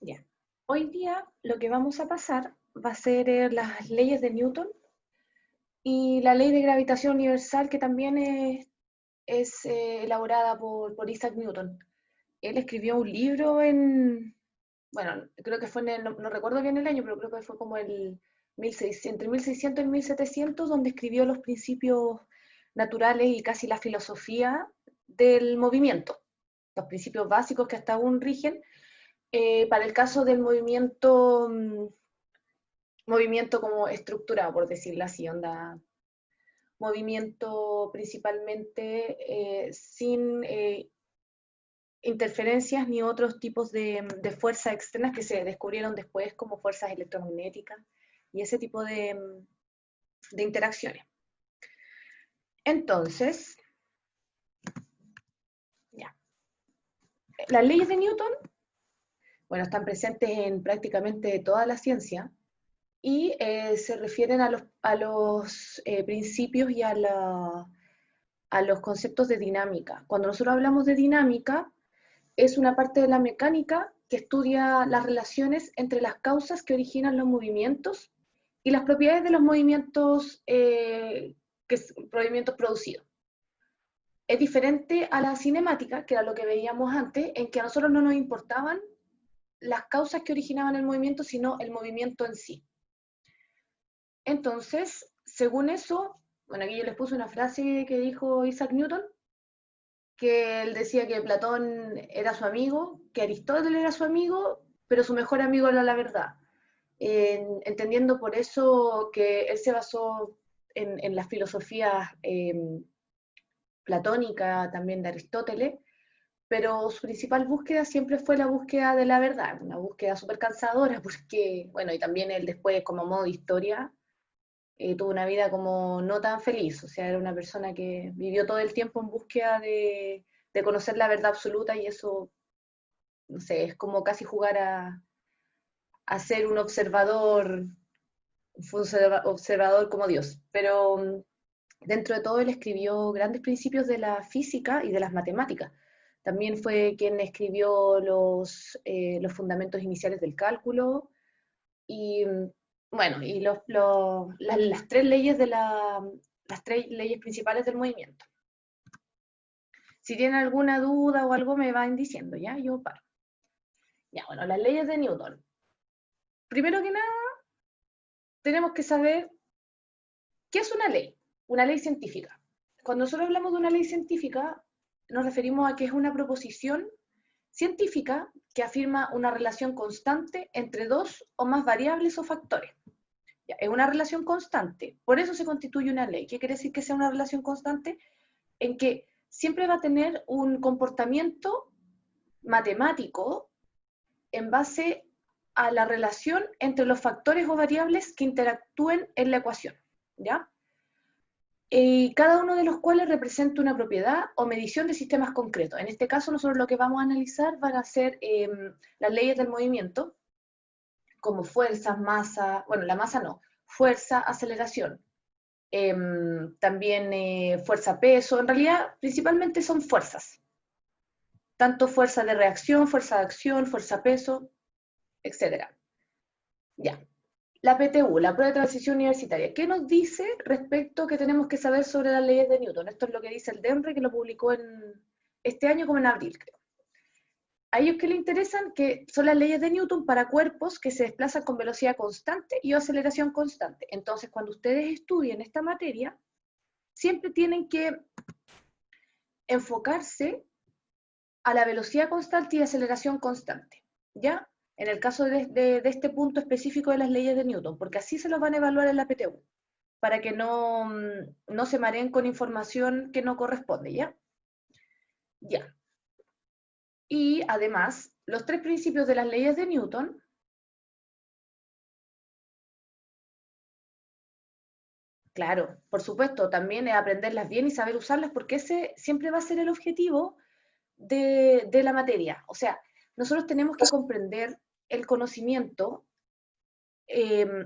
Ya. Hoy día lo que vamos a pasar va a ser las leyes de Newton y la ley de gravitación universal que también es elaborada por Isaac Newton. Él escribió un libro bueno, creo que fue no recuerdo bien el año, pero creo que fue como el 1600, entre 1600 y 1700, donde escribió los principios naturales y casi la filosofía del movimiento, los principios básicos que hasta aún rigen. Para el caso del movimiento como estructurado, por decirlo así, onda, movimiento principalmente sin interferencias ni otros tipos de fuerzas externas que se descubrieron después como fuerzas electromagnéticas y ese tipo de interacciones. Entonces, ya. Las leyes de Newton, bueno, están presentes en prácticamente toda la ciencia, y se refieren a los principios y a los conceptos de dinámica. Cuando nosotros hablamos de dinámica, es una parte de la mecánica que estudia las relaciones entre las causas que originan los movimientos y las propiedades de los movimientos producidos. Es diferente a la cinemática, que era lo que veíamos antes, en que a nosotros no nos importaban las causas que originaban el movimiento, sino el movimiento en sí. Entonces, según eso, bueno, aquí yo les puse una frase que dijo Isaac Newton, que él decía que Platón era su amigo, que Aristóteles era su amigo, pero su mejor amigo era la verdad. Entendiendo por eso que él se basó en las filosofías platónicas también de Aristóteles, pero su principal búsqueda siempre fue la búsqueda de la verdad, una búsqueda súper cansadora, porque, bueno, y también él después, como modo de historia, tuvo una vida como no tan feliz, o sea, era una persona que vivió todo el tiempo en búsqueda de conocer la verdad absoluta y eso, no sé, es como casi jugar a ser un observador, observador como Dios. Pero dentro de todo él escribió grandes principios de la física y de las matemáticas. También fue quien escribió los fundamentos iniciales del cálculo y bueno, y las tres leyes las tres leyes principales del movimiento. Si tienen alguna duda o algo me van diciendo, ¿ya? Yo paro. Ya, bueno, las leyes de Newton. Primero que nada, tenemos que saber qué es una ley científica. Cuando nosotros hablamos de una ley científica, nos referimos a que es una proposición científica que afirma una relación constante entre dos o más variables o factores. Ya, es una relación constante, por eso se constituye una ley. ¿Qué quiere decir que sea una relación constante? En que siempre va a tener un comportamiento matemático en base a la relación entre los factores o variables que interactúen en la ecuación, ¿ya? Y cada uno de los cuales representa una propiedad o medición de sistemas concretos. En este caso, nosotros lo que vamos a analizar van a ser las leyes del movimiento, como fuerza, masa, bueno, la masa no, fuerza, aceleración, también fuerza-peso, en realidad principalmente son fuerzas, tanto fuerza de reacción, fuerza de acción, fuerza-peso, etc. Ya. La PTU, la prueba de transición universitaria, ¿qué nos dice respecto que tenemos que saber sobre las leyes de Newton? Esto es lo que dice el DEMRE, que lo publicó este año como en abril, creo. A ellos que les interesan, que son las leyes de Newton para cuerpos que se desplazan con velocidad constante y aceleración constante. Entonces, cuando ustedes estudien esta materia, siempre tienen que enfocarse a la velocidad constante y aceleración constante, ¿ya? En el caso de este punto específico de las leyes de Newton, porque así se los van a evaluar en la PTU, para que no se mareen con información que no corresponde, ¿ya? Ya. Y además, los tres principios de las leyes de Newton, claro, por supuesto, también es aprenderlas bien y saber usarlas, porque ese siempre va a ser el objetivo de la materia. O sea, nosotros tenemos que comprender el conocimiento,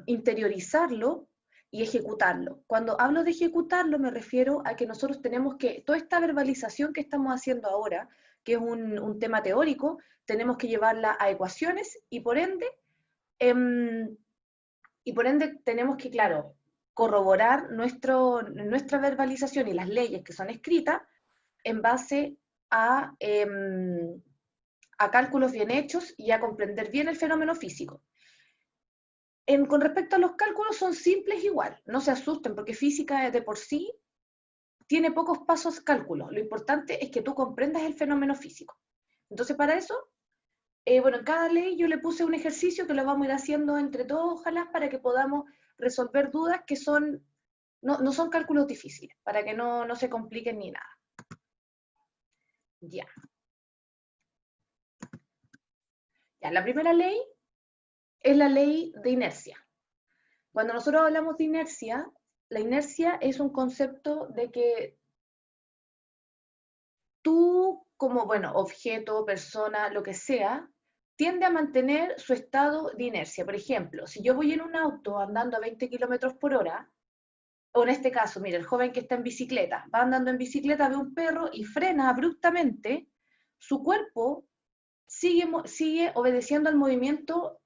interiorizarlo y ejecutarlo. Cuando hablo de ejecutarlo me refiero a que nosotros tenemos que, toda esta verbalización que estamos haciendo ahora, que es un tema teórico, tenemos que llevarla a ecuaciones y por ende tenemos que, claro, corroborar nuestra verbalización y las leyes que son escritas en base a cálculos bien hechos y a comprender bien el fenómeno físico. Con respecto a los cálculos, son simples igual, no se asusten, porque física de por sí tiene pocos pasos cálculos. Lo importante es que tú comprendas el fenómeno físico. Entonces, para eso, bueno, en cada ley yo le puse un ejercicio que lo vamos a ir haciendo entre todos, ojalá, para que podamos resolver dudas que no son cálculos difíciles, para que no se compliquen ni nada. Ya. Ya, la primera ley es la ley de inercia. Cuando nosotros hablamos de inercia, la inercia es un concepto de que tú, como, bueno, objeto, persona, lo que sea, tiende a mantener su estado de inercia. Por ejemplo, si yo voy en un auto andando a 20 kilómetros por hora, o en este caso, mira, el joven que está en bicicleta, va andando en bicicleta, ve un perro y frena abruptamente, su cuerpo sigue obedeciendo al movimiento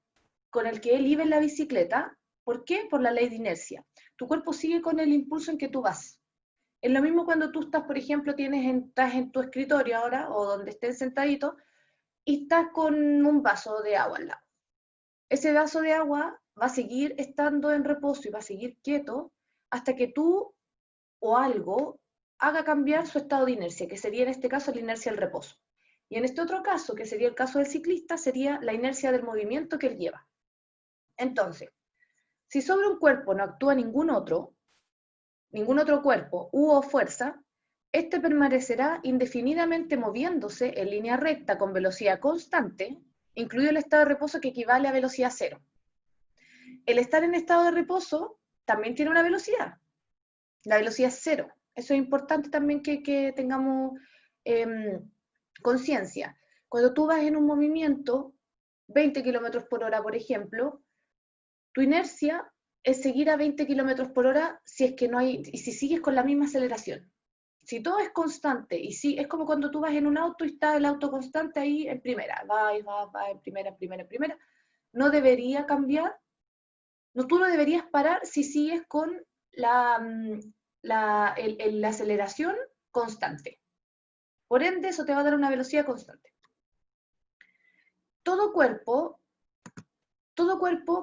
con el que él iba en la bicicleta. ¿Por qué? Por la ley de inercia. Tu cuerpo sigue con el impulso en que tú vas. Es lo mismo cuando tú estás, por ejemplo, estás en tu escritorio ahora, o donde estés sentadito, y estás con un vaso de agua al lado. Ese vaso de agua va a seguir estando en reposo y va a seguir quieto hasta que tú o algo haga cambiar su estado de inercia, que sería en este caso la inercia del reposo. Y en este otro caso, que sería el caso del ciclista, sería la inercia del movimiento que él lleva. Entonces, si sobre un cuerpo no actúa ningún otro cuerpo o fuerza, este permanecerá indefinidamente moviéndose en línea recta con velocidad constante, incluido el estado de reposo que equivale a velocidad cero. El estar en estado de reposo también tiene una velocidad. La velocidad es cero. Eso es importante también que tengamos conciencia. Cuando tú vas en un movimiento, 20 kilómetros por hora, por ejemplo, tu inercia es seguir a 20 kilómetros por hora si es que no hay, y si sigues con la misma aceleración. Si todo es constante, y si es como cuando tú vas en un auto y está el auto constante ahí en primera, va en primera, no debería cambiar, no, tú no deberías parar si sigues con la aceleración constante. Por ende, eso te va a dar una velocidad constante. Todo cuerpo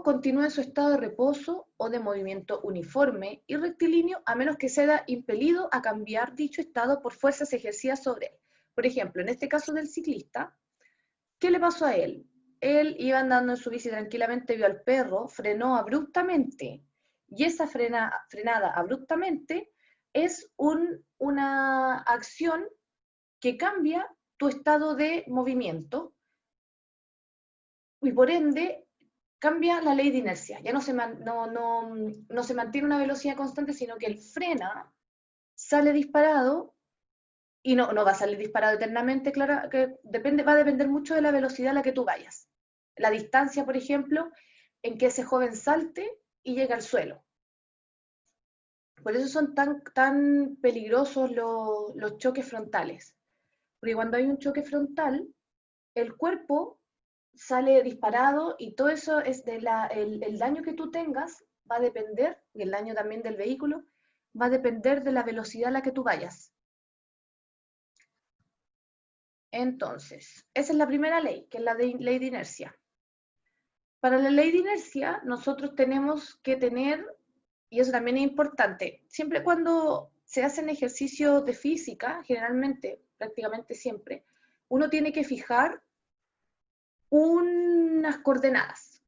continúa en su estado de reposo o de movimiento uniforme y rectilíneo, a menos que sea impelido a cambiar dicho estado por fuerzas ejercidas sobre él. Por ejemplo, en este caso del ciclista, ¿qué le pasó a él? Él iba andando en su bici tranquilamente, vio al perro, frenó abruptamente, y esa frenada abruptamente es una acción que cambia tu estado de movimiento, y por ende cambia la ley de inercia. Ya no se mantiene una velocidad constante, sino que él frena, sale disparado, y no va a salir disparado eternamente, claro, que va a depender mucho de la velocidad a la que tú vayas. La distancia, por ejemplo, en que ese joven salte y llegue al suelo. Por eso son tan peligrosos los choques frontales. Porque cuando hay un choque frontal, el cuerpo sale disparado y todo eso es el daño que tú tengas va a depender, y el daño también del vehículo, va a depender de la velocidad a la que tú vayas. Entonces, esa es la primera ley, que es la ley de inercia. Para la ley de inercia, nosotros tenemos que tener, y eso también es importante, siempre cuando se hacen ejercicios de física, generalmente, prácticamente siempre, uno tiene que fijar unas coordenadas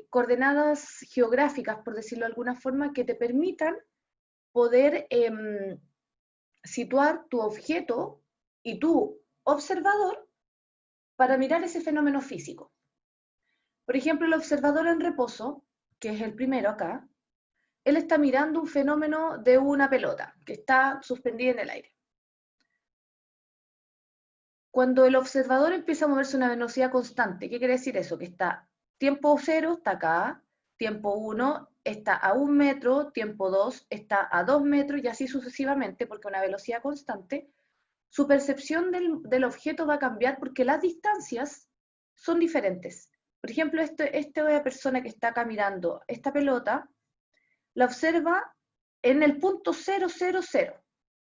coordenadas geográficas, por decirlo de alguna forma, que te permitan poder situar tu objeto y tu observador para mirar ese fenómeno físico. Por ejemplo, el observador en reposo, que es el primero acá, él está mirando un fenómeno de una pelota que está suspendida en el aire. Cuando el observador empieza a moverse a una velocidad constante, ¿qué quiere decir eso? Que está tiempo 0 está acá, tiempo 1 está a 1 metro, tiempo 2 está a 2 metros y así sucesivamente, porque una velocidad constante. su percepción del objeto va a cambiar porque las distancias son diferentes. Por ejemplo, esta persona que está acá mirando esta pelota, la observa en el punto 000,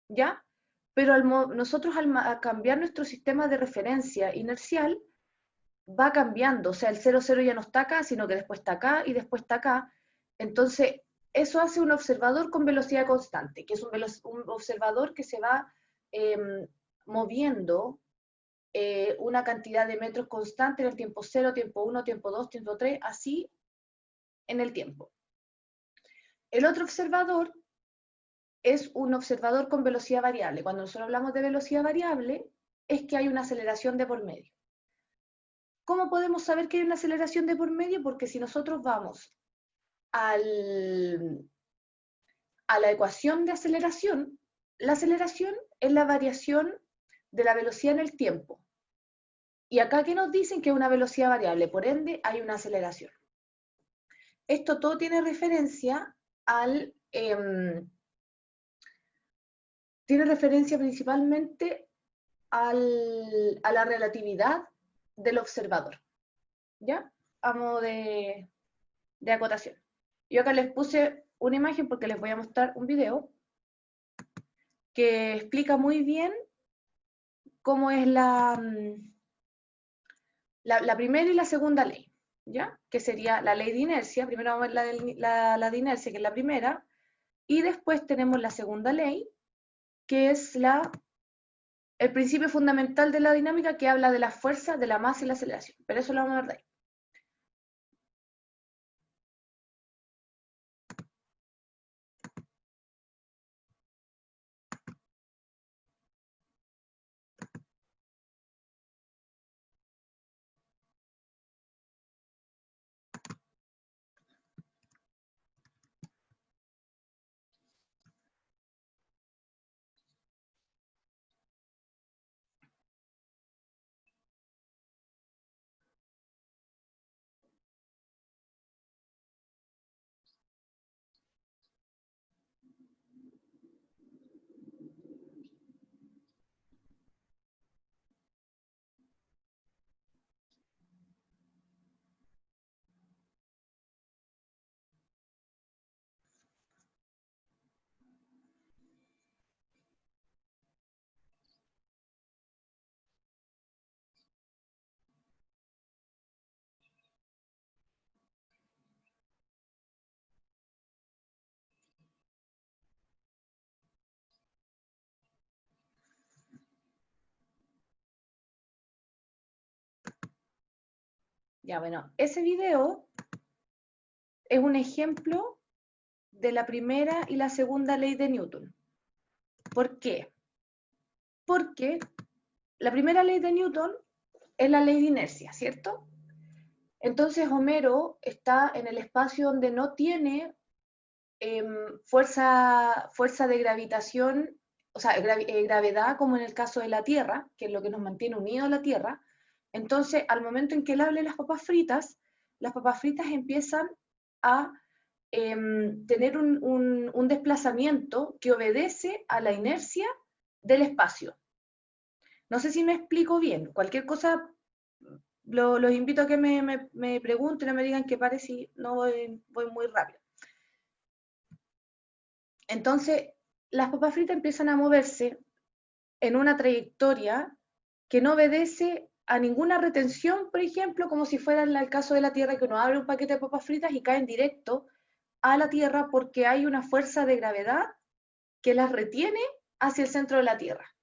¿ya? Pero nosotros al cambiar nuestro sistema de referencia inercial, va cambiando, o sea, el 00 ya no está acá, sino que después está acá y después está acá. Entonces, eso hace un observador con velocidad constante, que es un observador que se va moviendo una cantidad de metros constante en el tiempo 0, tiempo 1, tiempo 2, tiempo 3, así en el tiempo. El otro observador es un observador con velocidad variable. Cuando nosotros hablamos de velocidad variable, es que hay una aceleración de por medio. ¿Cómo podemos saber que hay una aceleración de por medio? Porque si nosotros vamos a la ecuación de aceleración, la aceleración es la variación de la velocidad en el tiempo. Y acá que nos dicen que es una velocidad variable, por ende hay una aceleración. Esto todo tiene referencia tiene referencia principalmente a la relatividad del observador, ¿ya? A modo de acotación. Yo acá les puse una imagen porque les voy a mostrar un video que explica muy bien cómo es la primera y la segunda ley, ¿ya? Que sería la ley de inercia. Primero vamos a ver la de inercia, que es la primera, y después tenemos la segunda ley, que es el principio fundamental de la dinámica, que habla de la fuerza, de la masa y la aceleración. Pero eso lo vamos a ver de ahí. Ya, bueno, ese video es un ejemplo de la primera y la segunda ley de Newton. ¿Por qué? Porque la primera ley de Newton es la ley de inercia, ¿cierto? Entonces Homero está en el espacio donde no tiene fuerza de gravitación, o sea, gravedad como en el caso de la Tierra, que es lo que nos mantiene unidos a la Tierra. Entonces, al momento en que él hable las papas fritas empiezan a tener un desplazamiento que obedece a la inercia del espacio. No sé si me explico bien. Cualquier cosa, los invito a que me pregunten o me digan que pare si no voy muy rápido. Entonces, las papas fritas empiezan a moverse en una trayectoria que no obedece a ninguna retención, por ejemplo, como si fuera en el caso de la Tierra, que uno abre un paquete de papas fritas y caen directo a la Tierra porque hay una fuerza de gravedad que las retiene hacia el centro de la Tierra.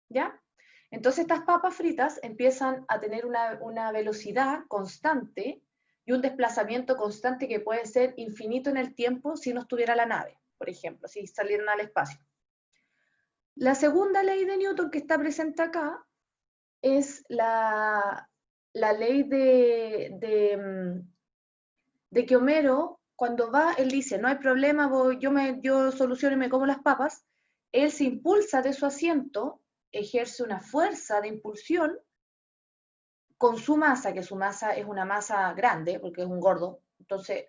¿Ya? Entonces estas papas fritas empiezan a tener una velocidad constante y un desplazamiento constante que puede ser infinito en el tiempo si no estuviera la nave, por ejemplo, si salieran al espacio. La segunda ley de Newton que está presente acá es la ley de que Homero, cuando va, él dice, no hay problema, yo soluciono y me como las papas. Él se impulsa de su asiento, ejerce una fuerza de impulsión con su masa, que su masa es una masa grande, porque es un gordo. Entonces,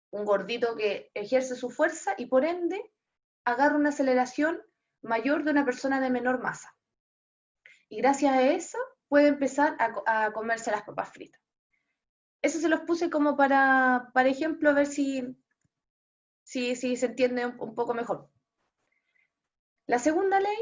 un gordito que ejerce su fuerza y por ende agarra una aceleración mayor de una persona de menor masa. Y gracias a eso puede empezar a comerse las papas fritas. Eso se los puse como para ejemplo, a ver si se entiende un poco mejor. La segunda ley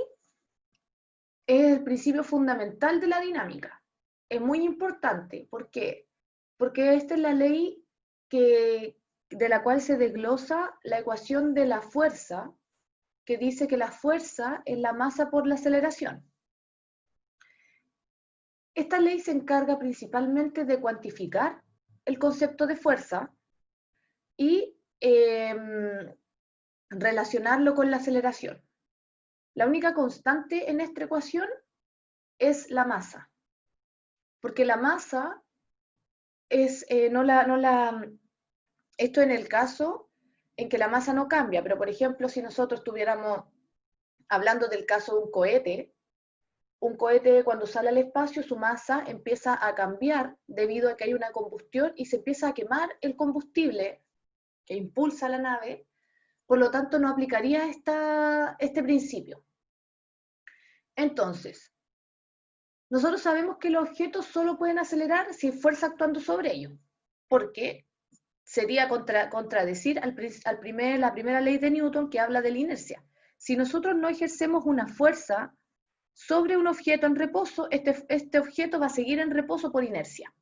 es el principio fundamental de la dinámica. Es muy importante. ¿Por qué? Porque esta es la ley de la cual se desglosa la ecuación de la fuerza, que dice que la fuerza es la masa por la aceleración. Esta ley se encarga principalmente de cuantificar el concepto de fuerza y relacionarlo con la aceleración. La única constante en esta ecuación es la masa, porque la masa es, esto en el caso en que la masa no cambia, pero por ejemplo, si nosotros estuviéramos hablando del caso de un cohete cuando sale al espacio, su masa empieza a cambiar debido a que hay una combustión y se empieza a quemar el combustible que impulsa la nave, por lo tanto no aplicaría este principio. Entonces, nosotros sabemos que los objetos solo pueden acelerar si hay fuerza actuando sobre ellos, porque sería contradecir la primera ley de Newton que habla de la inercia. Si nosotros no ejercemos una fuerza sobre un objeto en reposo, este objeto va a seguir en reposo por inercia.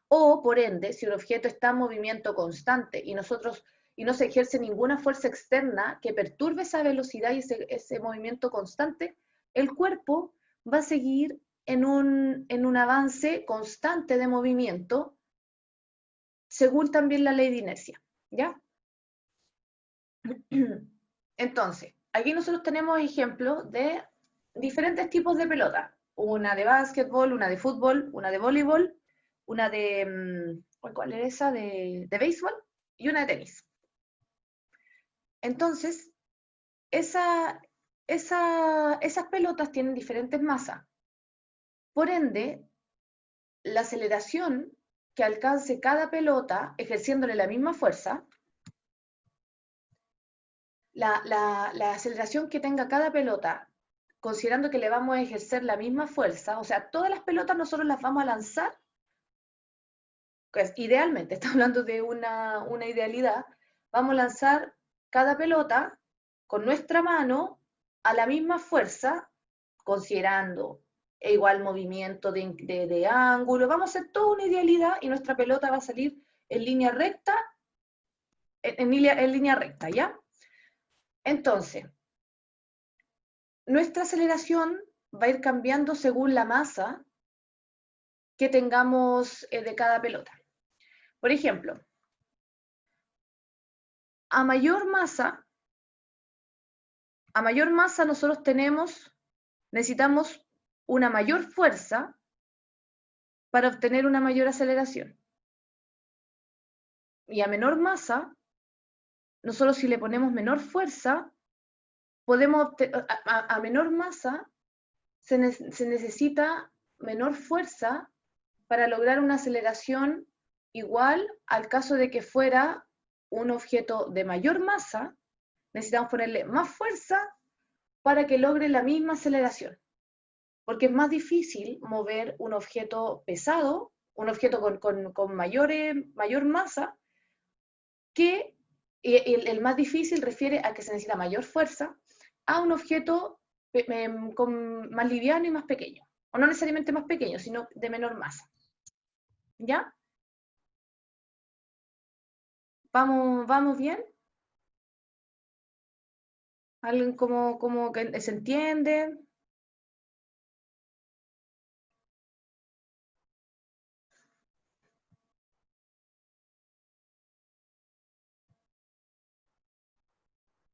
O, por ende, si un objeto está en movimiento constante y no se ejerce ninguna fuerza externa que perturbe esa velocidad y ese movimiento constante, el cuerpo va a seguir en un avance constante de movimiento, según también la ley de inercia, ¿ya? Entonces, aquí nosotros tenemos ejemplos de diferentes tipos de pelota. Una de básquetbol, una de fútbol, una de voleibol, una de, ¿cuál era esa? De béisbol y una de tenis. Entonces, esas pelotas tienen diferentes masas. Por ende, la aceleración que alcance cada pelota ejerciéndole la misma fuerza, la aceleración que tenga cada pelota, considerando que le vamos a ejercer la misma fuerza, o sea, todas las pelotas nosotros las vamos a lanzar, pues idealmente, estamos hablando de una idealidad, vamos a lanzar cada pelota con nuestra mano a la misma fuerza, considerando igual movimiento de ángulo, vamos a hacer toda una idealidad y nuestra pelota va a salir en línea recta, en línea recta, ¿ya? Entonces, nuestra aceleración va a ir cambiando según la masa que tengamos de cada pelota. Por ejemplo, a mayor masa nosotros necesitamos una mayor fuerza para obtener una mayor aceleración. Y a menor masa, nosotros si le ponemos menor fuerza, a menor masa se necesita menor fuerza para lograr una aceleración igual al caso de que fuera un objeto de mayor masa, necesitamos ponerle más fuerza para que logre la misma aceleración. Porque es más difícil mover un objeto pesado, un objeto con mayor masa, que el más difícil refiere a que se necesita mayor fuerza a un objeto más liviano y más pequeño. O no necesariamente más pequeño, sino de menor masa. ¿Ya? ¿Vamos bien? ¿Alguien como que se entiende?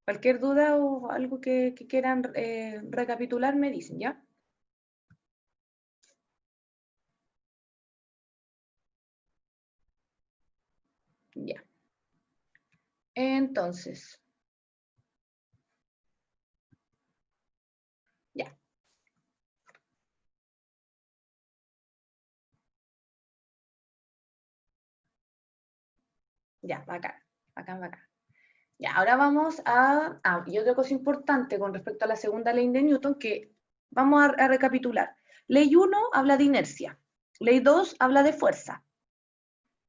Cualquier duda o algo que quieran recapitular, me dicen, ¿ya? Ya. Entonces, ya. Ya, bacán, bacán, bacán. Ya, ahora vamos y otra cosa importante con respecto a la segunda ley de Newton que vamos a recapitular. Ley 1 habla de inercia. Ley 2 habla de fuerza.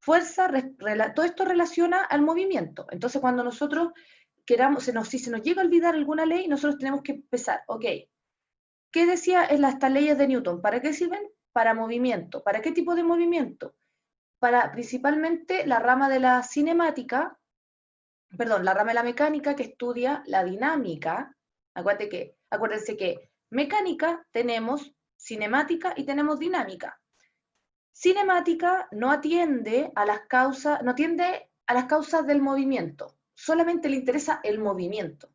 Fuerza, todo esto relaciona al movimiento. Entonces, cuando nosotros queramos, si se nos llega a olvidar alguna ley, nosotros tenemos que empezar, ok, ¿qué decía en estas leyes de Newton? ¿Para qué sirven? Para movimiento. ¿Para qué tipo de movimiento? Para principalmente la rama de la cinemática, perdón, la rama de la mecánica que estudia la dinámica. Acuérdense que mecánica tenemos cinemática y tenemos dinámica. Cinemática no atiende a las causas, no atiende a las causas del movimiento, solamente le interesa el movimiento.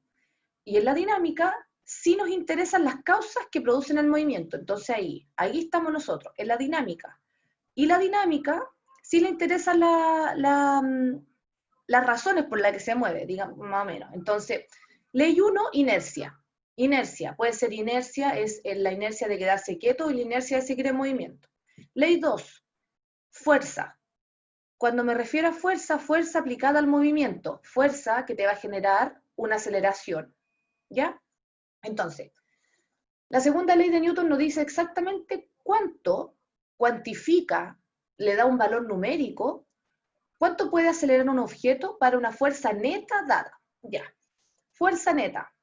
Y en la dinámica sí nos interesan las causas que producen el movimiento. Entonces ahí estamos nosotros, en la dinámica. Y la dinámica sí le interesan las razones por las que se mueve, digamos, más o menos. Entonces, ley 1, inercia. Inercia, puede ser inercia, es la inercia de quedarse quieto y la inercia de seguir en movimiento. Ley 2, fuerza. Cuando me refiero a fuerza, fuerza aplicada al movimiento, fuerza que te va a generar una aceleración, ¿ya? Entonces, la segunda ley de Newton nos dice exactamente cuánto cuantifica, le da un valor numérico, cuánto puede acelerar un objeto para una fuerza neta dada. Ya, fuerza neta.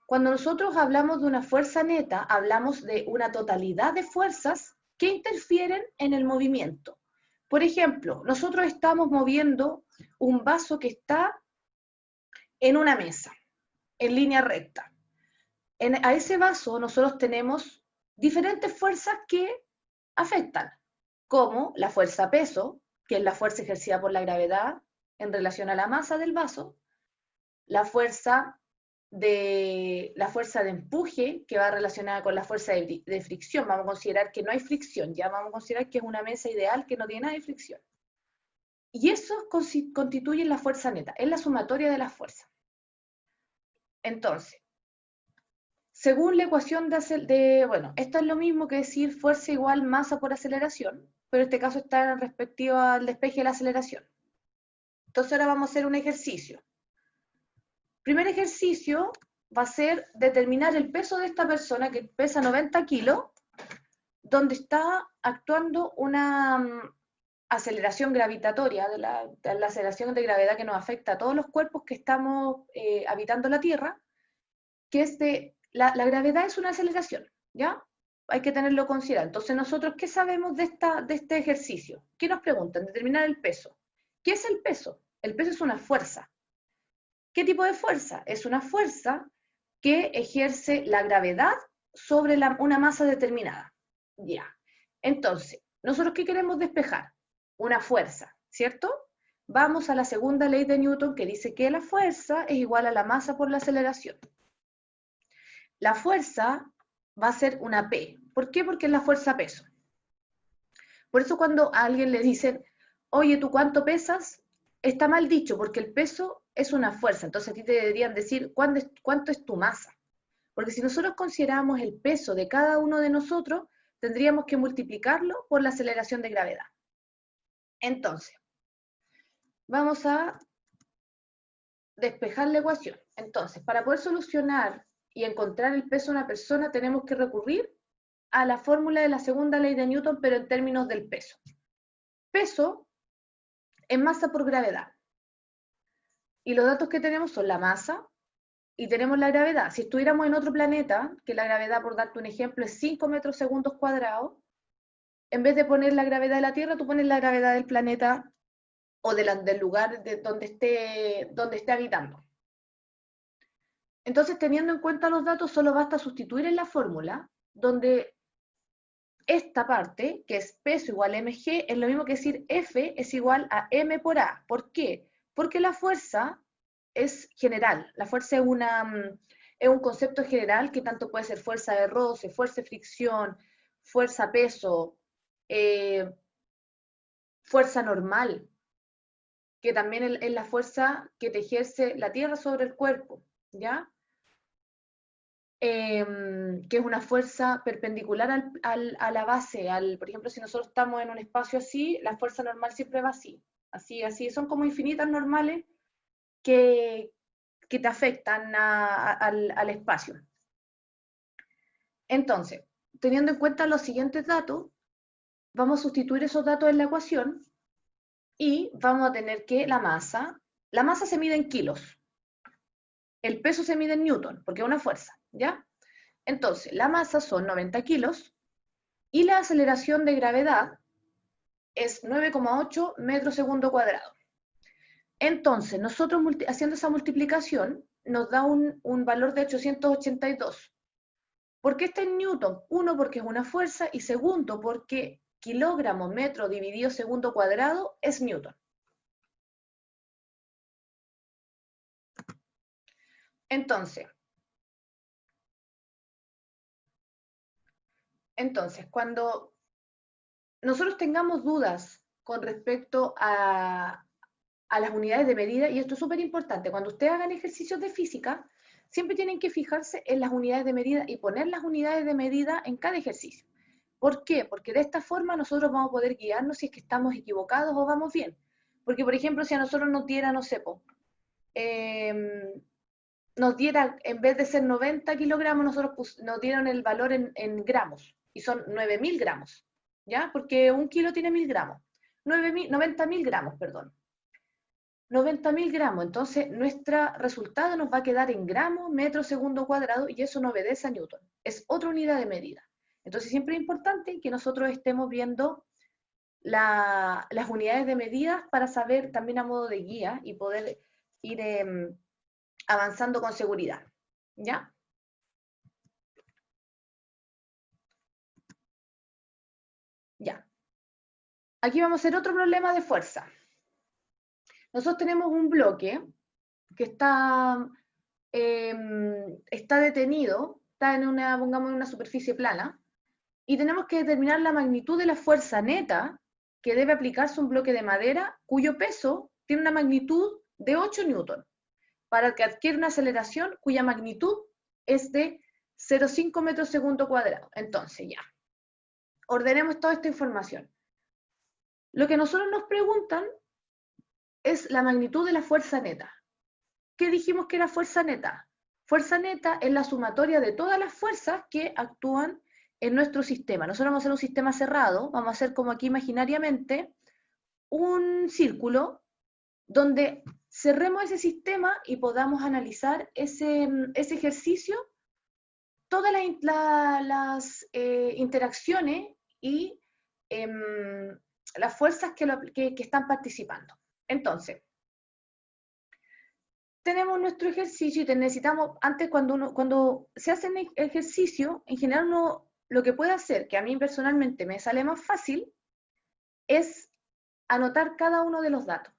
Cuando nosotros hablamos de una fuerza neta, hablamos de una totalidad de fuerzas que interfieren en el movimiento. Por ejemplo, nosotros estamos moviendo un vaso que está en una mesa, en línea recta. A ese vaso nosotros tenemos diferentes fuerzas que afectan, como la fuerza peso, que es la fuerza ejercida por la gravedad en relación a la masa del vaso, la fuerza de empuje, que va relacionada con la fuerza de fricción. Vamos a considerar que no hay fricción, ya vamos a considerar que es una mesa ideal que no tiene nada de fricción. Y eso constituye la fuerza neta, es la sumatoria de las fuerzas. Entonces, según la ecuación bueno, esto es lo mismo que decir fuerza igual masa por aceleración, pero en este caso está respecto al despeje de la aceleración. Entonces ahora vamos a hacer un ejercicio. Primer ejercicio va a ser determinar el peso de esta persona que pesa 90 kilos, donde está actuando una aceleración gravitatoria, de la aceleración de gravedad que nos afecta a todos los cuerpos que estamos habitando la Tierra, que es la gravedad es una aceleración, ¿ya? Hay que tenerlo considerado. Entonces, nosotros, ¿qué sabemos de este ejercicio? ¿Qué nos preguntan? Determinar el peso. ¿Qué es el peso? El peso es una fuerza. ¿Qué tipo de fuerza? Es una fuerza que ejerce la gravedad sobre una masa determinada. Ya. Entonces, ¿nosotros qué queremos despejar? Una fuerza, ¿cierto? Vamos a la segunda ley de Newton que dice que la fuerza es igual a la masa por la aceleración. La fuerza va a ser una P. ¿Por qué? Porque es la fuerza peso. Por eso cuando a alguien le dicen, oye, ¿tú cuánto pesas? Está mal dicho, porque el peso es una fuerza. Entonces a ti te deberían decir, ¿cuánto es tu masa? Porque si nosotros consideramos el peso de cada uno de nosotros, tendríamos que multiplicarlo por la aceleración de gravedad. Entonces, vamos a despejar la ecuación. Entonces, para poder solucionar y encontrar el peso de una persona, tenemos que recurrir a la fórmula de la segunda ley de Newton, pero en términos del peso. Peso es masa por gravedad. Y los datos que tenemos son la masa y tenemos la gravedad. Si estuviéramos en otro planeta, que la gravedad, por darte un ejemplo, es 5 metros segundos cuadrados, en vez de poner la gravedad de la Tierra, tú pones la gravedad del planeta o del lugar donde esté habitando. Entonces, teniendo en cuenta los datos, solo basta sustituir en la fórmula, donde esta parte, que es peso igual a mg, es lo mismo que decir F es igual a m por a. ¿Por qué? Porque la fuerza es general. La fuerza es un concepto general que tanto puede ser fuerza de roce, fuerza de fricción, fuerza peso, fuerza normal, que también es la fuerza que te ejerce la Tierra sobre el cuerpo, ¿ya? Que es una fuerza perpendicular a la base. Por ejemplo, si nosotros estamos en un espacio así, la fuerza normal siempre va así. Así, son como infinitas normales que te afectan al espacio. Entonces, teniendo en cuenta los siguientes datos, vamos a sustituir esos datos en la ecuación y vamos a tener que la masa se mide en kilos, el peso se mide en newton, porque es una fuerza, ¿ya? Entonces, la masa son 90 kilos y la aceleración de gravedad es 9,8 metros segundo cuadrado. Entonces, nosotros haciendo esa multiplicación nos da un valor de 882. ¿Por qué está en newton? Uno, porque es una fuerza, y segundo, porque kilogramo metro dividido segundo cuadrado es newton. Entonces, cuando nosotros tengamos dudas con respecto a las unidades de medida, y esto es súper importante, cuando ustedes hagan ejercicios de física, siempre tienen que fijarse en las unidades de medida y poner las unidades de medida en cada ejercicio. ¿Por qué? Porque de esta forma nosotros vamos a poder guiarnos si es que estamos equivocados o vamos bien. Porque, por ejemplo, si a nosotros nos diera, no sé, nos diera, en vez de ser 90 kilogramos, nos dieron el valor en gramos, y son 9.000 gramos, ¿ya? Porque un kilo tiene 1.000 gramos. 90.000 gramos, perdón. 90.000 gramos, entonces nuestro resultado nos va a quedar en gramos, metro segundo cuadrado, y eso no obedece a Newton, es otra unidad de medida. Entonces siempre es importante que nosotros estemos viendo las unidades de medida para saber también a modo de guía y poder ir avanzando con seguridad, ¿ya? Ya. Aquí vamos a hacer otro problema de fuerza. Nosotros tenemos un bloque que está detenido, está en una, pongamos, en una superficie plana, y tenemos que determinar la magnitud de la fuerza neta que debe aplicarse a un bloque de madera cuyo peso tiene una magnitud de 8 newton, para que adquiera una aceleración cuya magnitud es de 0,5 metros segundo cuadrado. Entonces, ya, ordenemos toda esta información. Lo que nosotros nos preguntan es la magnitud de la fuerza neta. ¿Qué dijimos que era fuerza neta? Fuerza neta es la sumatoria de todas las fuerzas que actúan en nuestro sistema. Nosotros vamos a hacer un sistema cerrado, vamos a hacer como aquí imaginariamente un círculo donde cerremos ese sistema y podamos analizar ese ejercicio, todas las interacciones y las fuerzas que están participando. Entonces, tenemos nuestro ejercicio y necesitamos, antes cuando se hace ejercicio, en general uno lo que puede hacer, que a mí personalmente me sale más fácil, es anotar cada uno de los datos.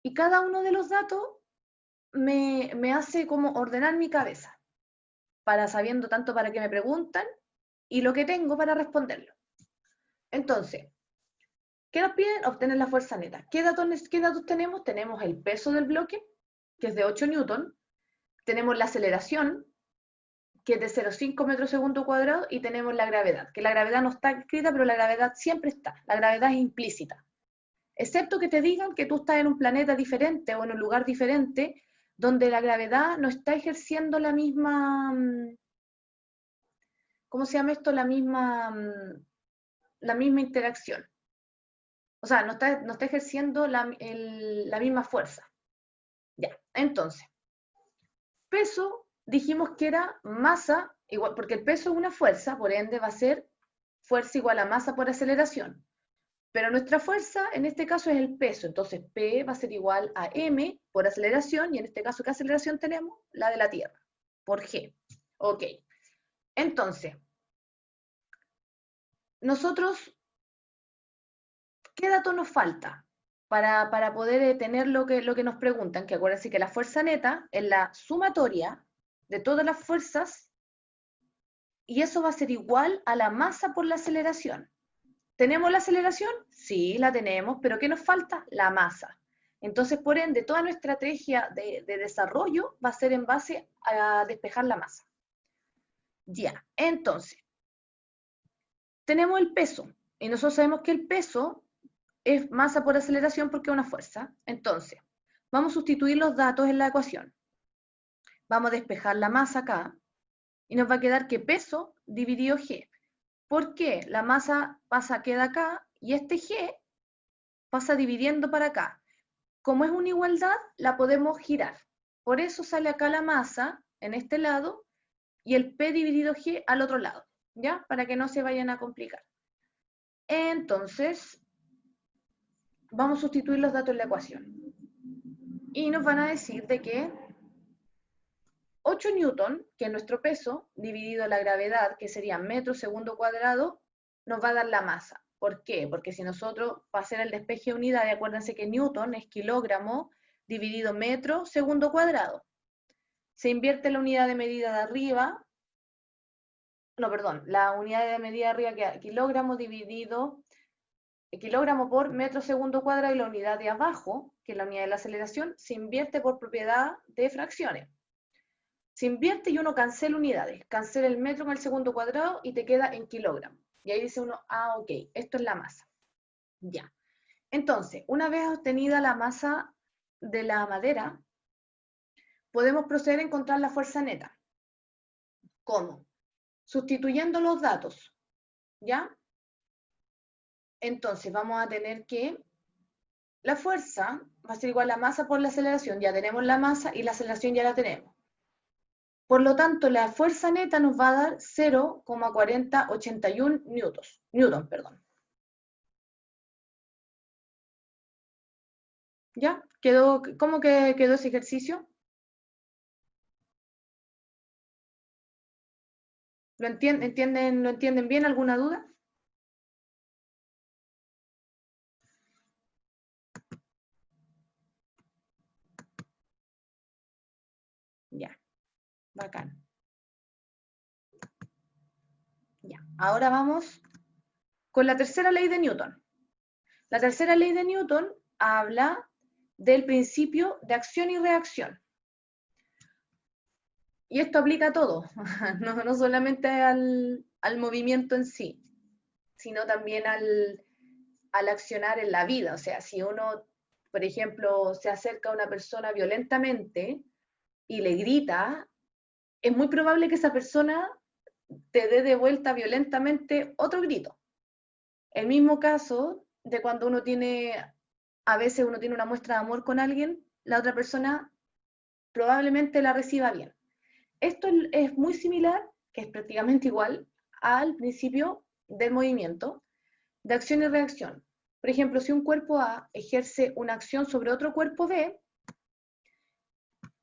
Y cada uno de los datos me hace como ordenar mi cabeza, para sabiendo tanto para qué me preguntan y lo que tengo para responderlo. Entonces, ¿qué nos piden? Obtener la fuerza neta. ¿Qué datos tenemos? Tenemos el peso del bloque, que es de 8 newton, tenemos la aceleración, que es de 0,5 metros segundo cuadrado, y tenemos la gravedad, que la gravedad no está escrita, pero la gravedad siempre está, la gravedad es implícita. Excepto que te digan que tú estás en un planeta diferente o en un lugar diferente, donde la gravedad no está ejerciendo la misma, ¿cómo se llama esto? La misma interacción. O sea, no está ejerciendo la misma fuerza. Ya, entonces, peso dijimos que era masa, igual, porque el peso es una fuerza, por ende va a ser fuerza igual a masa por aceleración. Pero nuestra fuerza en este caso es el peso, entonces P va a ser igual a M por aceleración, y en este caso, ¿qué aceleración tenemos? La de la Tierra, por G. Ok, entonces, nosotros, ¿qué dato nos falta para poder tener lo que nos preguntan? Que acuérdense que la fuerza neta es la sumatoria de todas las fuerzas, y eso va a ser igual a la masa por la aceleración. ¿Tenemos la aceleración? Sí, la tenemos, pero ¿qué nos falta? La masa. Entonces, por ende, toda nuestra estrategia de desarrollo va a ser en base a despejar la masa. Ya, entonces, tenemos el peso, y nosotros sabemos que el peso es masa por aceleración porque es una fuerza. Entonces, vamos a sustituir los datos en la ecuación. Vamos a despejar la masa acá, Y nos va a quedar que peso dividido G. ¿Por qué? La masa queda acá y este G pasa dividiendo para acá. Como es una igualdad, la podemos girar. Por eso sale acá la masa en este lado y el P dividido G al otro lado, ¿ya? Para que no se vayan a complicar. Entonces, vamos a sustituir los datos en la ecuación. Y nos van a decir de que 8 newton, que es nuestro peso, dividido la gravedad, que sería metros segundo cuadrado, nos va a dar la masa. ¿Por qué? Porque si nosotros, para hacer el despeje de unidades, acuérdense que newton es kilogramo dividido metro segundo cuadrado. Se invierte la unidad de medida de arriba, no, perdón, la unidad de medida de arriba queda kilogramo dividido, kilogramo por metro segundo cuadrado, y la unidad de abajo, que es la unidad de la aceleración, se invierte por propiedad de fracciones. Se invierte y uno cancela unidades, cancela el metro con el segundo cuadrado y te queda en kilogramo. Y ahí dice uno, ah, ok, esto es la masa. Ya. Entonces, una vez obtenida la masa de la madera, podemos proceder a encontrar la fuerza neta. ¿Cómo? Sustituyendo los datos, ¿ya? Entonces, vamos a tener que la fuerza va a ser igual a la masa por la aceleración. Ya tenemos la masa y la aceleración ya la tenemos. Por lo tanto, la fuerza neta nos va a dar 0,4081 newton, perdón. ¿Ya? ¿Cómo que quedó ese ejercicio? ¿Lo entienden bien? ¿Alguna duda? Ya, bacán. Ya, ahora vamos con la tercera ley de Newton. La tercera ley de Newton habla del principio de acción y reacción. Y esto aplica a todo, no solamente al movimiento en sí, sino también al accionar en la vida. O sea, si uno, por ejemplo, se acerca a una persona violentamente y le grita, es muy probable que esa persona te dé de vuelta violentamente otro grito. El mismo caso de cuando a veces uno tiene una muestra de amor con alguien, la otra persona probablemente la reciba bien. Esto es muy similar, que es prácticamente igual, al principio del movimiento de acción y reacción. Por ejemplo, si un cuerpo A ejerce una acción sobre otro cuerpo B,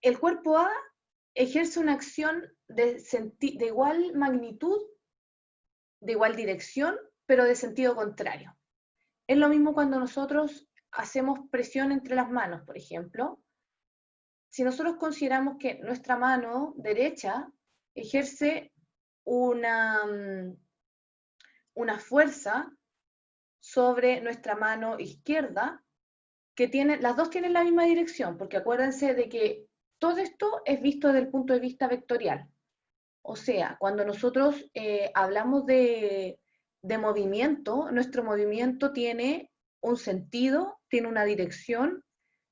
el cuerpo A ejerce una acción de igual magnitud, de igual dirección, pero de sentido contrario. Es lo mismo cuando nosotros hacemos presión entre las manos, por ejemplo. Si nosotros consideramos que nuestra mano derecha ejerce una fuerza sobre nuestra mano izquierda, las dos tienen la misma dirección, porque acuérdense de que todo esto es visto desde el punto de vista vectorial. O sea, cuando nosotros hablamos de movimiento, nuestro movimiento tiene un sentido, tiene una dirección,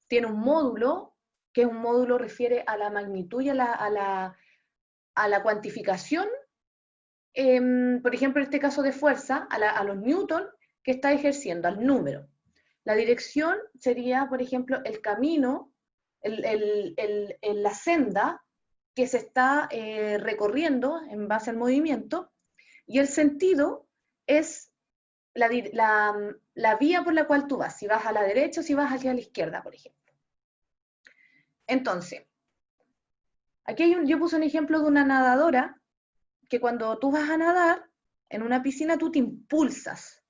tiene un módulo, que un módulo refiere a la magnitud y a la cuantificación, por ejemplo, en este caso de fuerza, a los newton que está ejerciendo, al número. La dirección sería, por ejemplo, el camino, la senda que se está recorriendo en base al movimiento, y el sentido es la vía por la cual tú vas, si vas a la derecha o si vas hacia la izquierda, por ejemplo. Entonces, aquí yo puse un ejemplo de una nadadora, que cuando tú vas a nadar en una piscina tú te impulsas,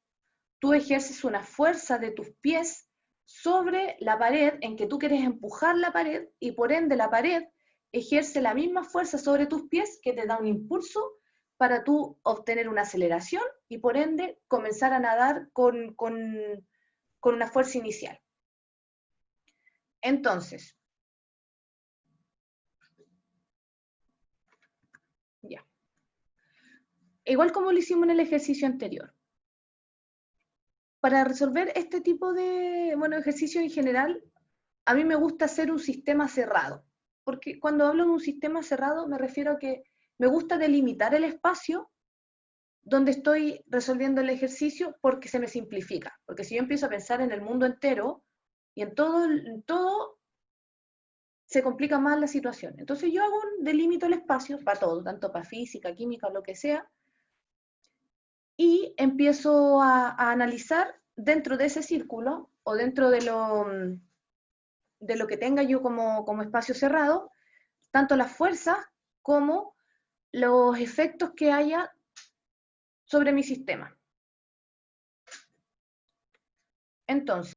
tú ejerces una fuerza de tus pies sobre la pared en que tú quieres empujar la pared, y por ende la pared ejerce la misma fuerza sobre tus pies que te da un impulso para tú obtener una aceleración y por ende comenzar a nadar con una fuerza inicial. Entonces, ya. Igual como lo hicimos en el ejercicio anterior. Para resolver este tipo de ejercicio en general, a mí me gusta hacer un sistema cerrado. Porque cuando hablo de un sistema cerrado me refiero a que me gusta delimitar el espacio donde estoy resolviendo el ejercicio porque se me simplifica. Porque si yo empiezo a pensar en el mundo entero y en todo se complica más la situación. Entonces yo hago un delimito el espacio para todo, tanto para física, química, lo que sea, y empiezo a analizar dentro de ese círculo o dentro de lo que tenga yo como espacio cerrado, tanto las fuerzas como los efectos que haya sobre mi sistema. Entonces,